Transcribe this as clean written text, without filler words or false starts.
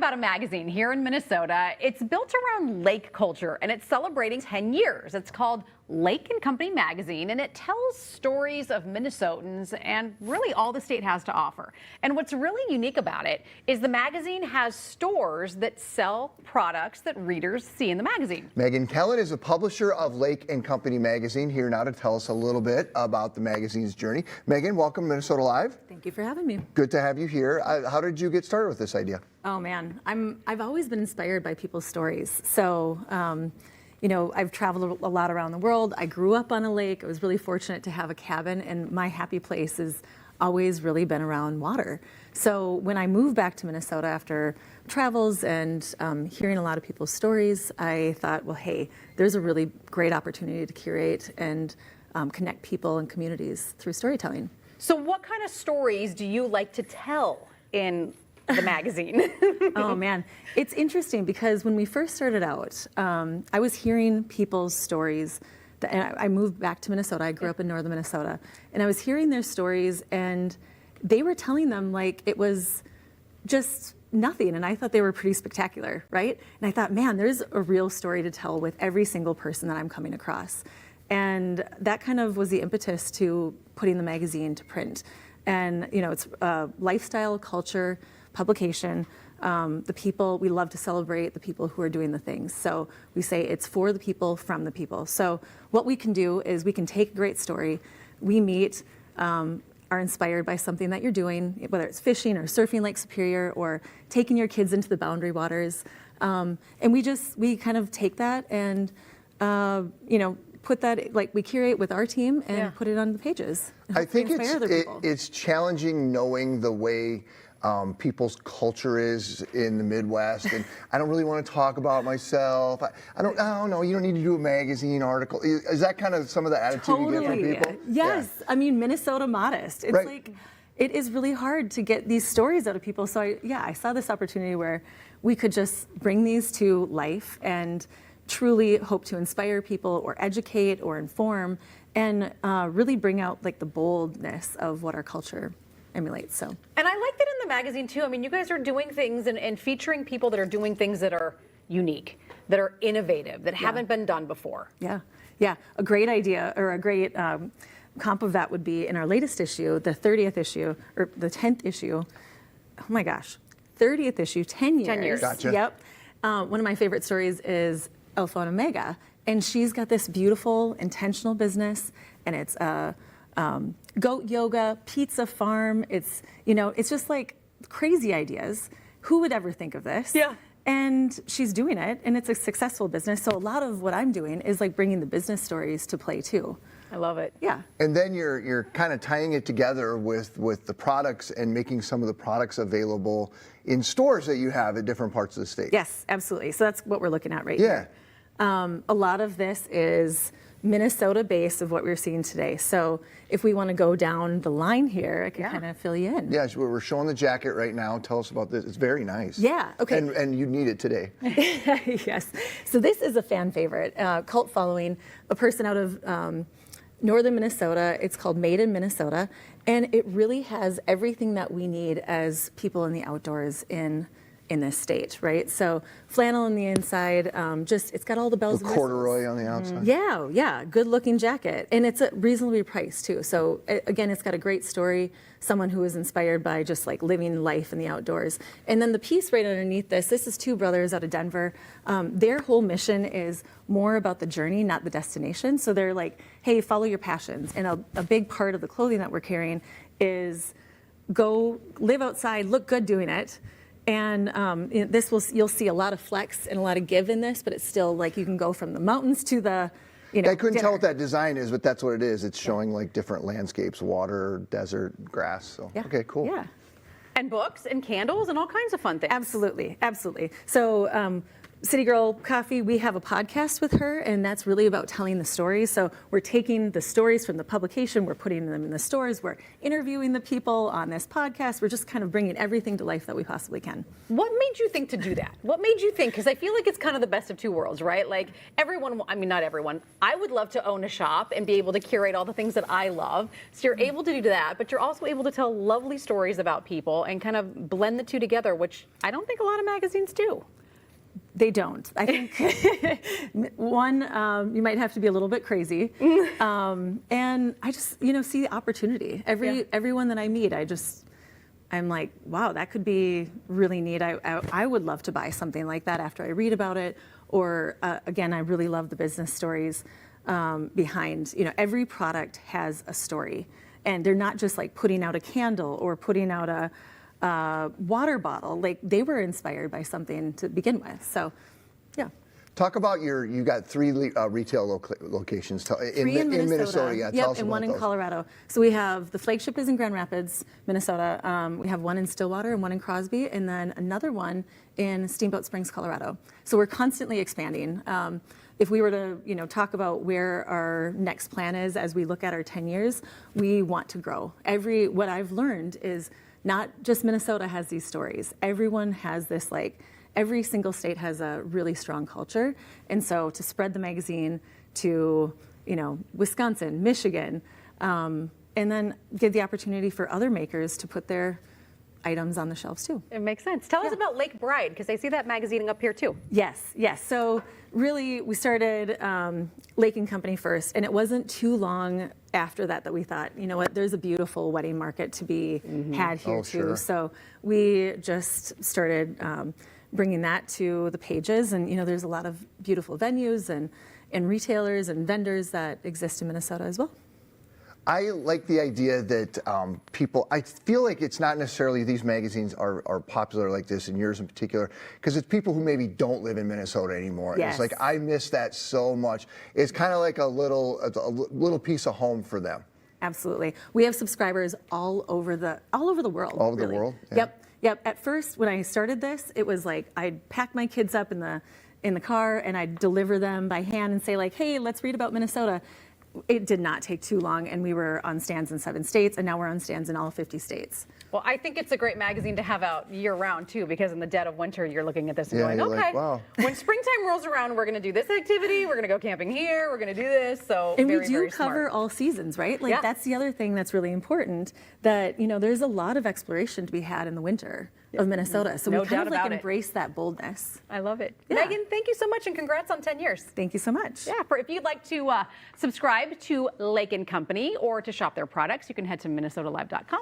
about a magazine here in Minnesota. It's built around lake culture and it's celebrating 10 years. It's called Lake and Company Magazine, and it tells stories of Minnesotans and really all the state has to offer. And what's really unique about it is the magazine has stores that sell products that readers see in the magazine. Megan Kellen is a publisher of Lake and Company Magazine, here now to tell us a little bit about the magazine's journey. Megan, welcome to Minnesota Live. Thank you for having me. Good to have you here. How did you get started with this idea? Oh man, I've always been inspired by people's stories. So, you know, I've traveled a lot around the world. I grew up on a lake. I was really fortunate to have a cabin, and my happy place has always really been around water. So when I moved back to Minnesota after travels and hearing a lot of people's stories, I thought, well, hey, there's a really great opportunity to curate and connect people and communities through storytelling. So what kind of stories do you like to tell in the magazine? Oh man, it's interesting because when we first started out, I was hearing people's stories. And I moved back to Minnesota. I grew up in northern Minnesota, and I was hearing their stories, and they were telling them like it was just nothing, and I thought they were pretty spectacular, right? And I thought, man, there's a real story to tell with every single person that I'm coming across. And that kind of was the impetus to putting the magazine to print. And you know, it's a lifestyle, culture publication. The people, we love to celebrate the people who are doing the things. So we say it's for the people, from the people. So what we can do is we can take a great story, we meet, are inspired by something that you're doing, whether it's fishing or surfing Lake Superior or taking your kids into the Boundary Waters. And we kind of take that and, you know, put that, like we curate with our team and put it on the pages. I think it's challenging knowing the way people's culture is in the Midwest, and I don't really want to talk about myself. I don't know, you don't need to do a magazine article. Is that kind of some of the attitude you get from people? Yes, yeah. I mean, Minnesota modest. It's like, it is really hard to get these stories out of people. So I saw this opportunity where we could just bring these to life and truly hope to inspire people or educate or inform and really bring out like the boldness of what our culture emulates. So. And I like that in the magazine too. I mean, you guys are doing things and featuring people that are doing things that are unique, that are innovative, that haven't been done before. Yeah, yeah. A great idea or a great comp of that would be in our latest issue, the 30th issue or the 10th issue. Oh my gosh, 30th issue, 10 years. 10 years. Gotcha. Yep. One of my favorite stories is Alpha and Omega, and she's got this beautiful, intentional business, and it's goat yoga, pizza farm. It's, you know, it's just like crazy ideas. Who would ever think of this? Yeah. And she's doing it, and it's a successful business. So a lot of what I'm doing is like bringing the business stories to play too. I love it. Yeah. And then you're kind of tying it together with the products and making some of the products available in stores that you have at different parts of the state. Yes, absolutely. So that's what we're looking at right here. A lot of this is Minnesota base of what we're seeing today. So if we want to go down the line here, I can kind of fill you in. Yeah, we're showing the jacket right now. Tell us about this. It's very nice. Yeah, okay. And you need it today. Yes. So this is a fan favorite, cult following, a person out of northern Minnesota. It's called Made in Minnesota. And it really has everything that we need as people in the outdoors in this state, right? So flannel on the inside, it's got all the bells and whistles. Corduroy on the outside. Yeah, good looking jacket. And it's a reasonably priced too. So again, it's got a great story, someone who is inspired by just like living life in the outdoors. And then the piece right underneath this is two brothers out of Denver. Their whole mission is more about the journey, not the destination. So they're like, hey, follow your passions. And a big part of the clothing that we're carrying is go live outside, look good doing it. And you'll see a lot of flex and a lot of give in this, but it's still like you can go from the mountains to the, you know, I couldn't tell what that design is, but that's what it is. It's showing like different landscapes, water, desert, grass. So, okay, cool. Yeah. And books and candles and all kinds of fun things. Absolutely, absolutely. So City Girl Coffee, we have a podcast with her, and that's really about telling the stories. So we're taking the stories from the publication, we're putting them in the stores, we're interviewing the people on this podcast. We're just kind of bringing everything to life that we possibly can. What made you think to do that? What made you think? Because I feel like it's kind of the best of two worlds, right? Like everyone, I mean, not everyone. I would love to own a shop and be able to curate all the things that I love. So you're able to do that, but you're also able to tell lovely stories about people and kind of blend the two together, which I don't think a lot of magazines do. They don't. I think one, you might have to be a little bit crazy, and I just see the opportunity. Everyone that I meet, I'm like, wow, that could be really neat. I would love to buy something like that after I read about it. Or again, I really love the business stories behind. Every product has a story, and they're not just like putting out a candle or putting out a water bottle. Like they were inspired by something to begin with. So, yeah. Talk about you got 3 retail locations Three in Minnesota. Yeah, yep, tell us and about one in those. Colorado. So we have the flagship is in Grand Rapids, Minnesota. We have one in Stillwater and one in Crosby, and then another one in Steamboat Springs, Colorado. So we're constantly expanding. If we were to, talk about where our next plan is as we look at our 10 years, we want to grow. What I've learned is not just Minnesota has these stories. Everyone has this, every single state has a really strong culture. And so to spread the magazine to, Wisconsin, Michigan, and then give the opportunity for other makers to put their items on the shelves too. It makes sense. Tell us about Lake Bride, because I see that magazine up here too. Yes. So really, we started Lake and Company first, and it wasn't too long after that we thought, you know what, there's a beautiful wedding market to be had here too. Sure. So we just started bringing that to the pages, and there's a lot of beautiful venues and retailers and vendors that exist in Minnesota as well. I like the idea that I feel like it's not necessarily these magazines are popular like this, and yours in particular, because it's people who maybe don't live in Minnesota anymore. And Yes. it's like, I miss that so much. It's kind of like a little piece of home for them. Absolutely. We have subscribers all over the world. All over the really. world? Yeah. Yep. At first, when I started this, it was like I'd pack my kids up in the car and I'd deliver them by hand and say like, hey, let's read about Minnesota. It did not take too long, and we were on stands in 7 states, and now we're on stands in all 50 states. Well, I think it's a great magazine to have out year-round too, because in the dead of winter, you're looking at this and Yeah, going, you're okay, like, wow. when springtime rolls around, we're going to do this activity, we're going to go camping here, we're going to do this. So And very, we do very cover smart. all seasons, right? Like Yeah. that's the other thing that's really important, that there's a lot of exploration to be had in the winter of Minnesota. So No we kind doubt of like about it. embrace that boldness. I love it. Yeah. Megan, thank you so much, and congrats on 10 years. Thank you so much. Yeah, if you'd like to subscribe to Lake & Company or to shop their products, you can head to minnesotalive.com.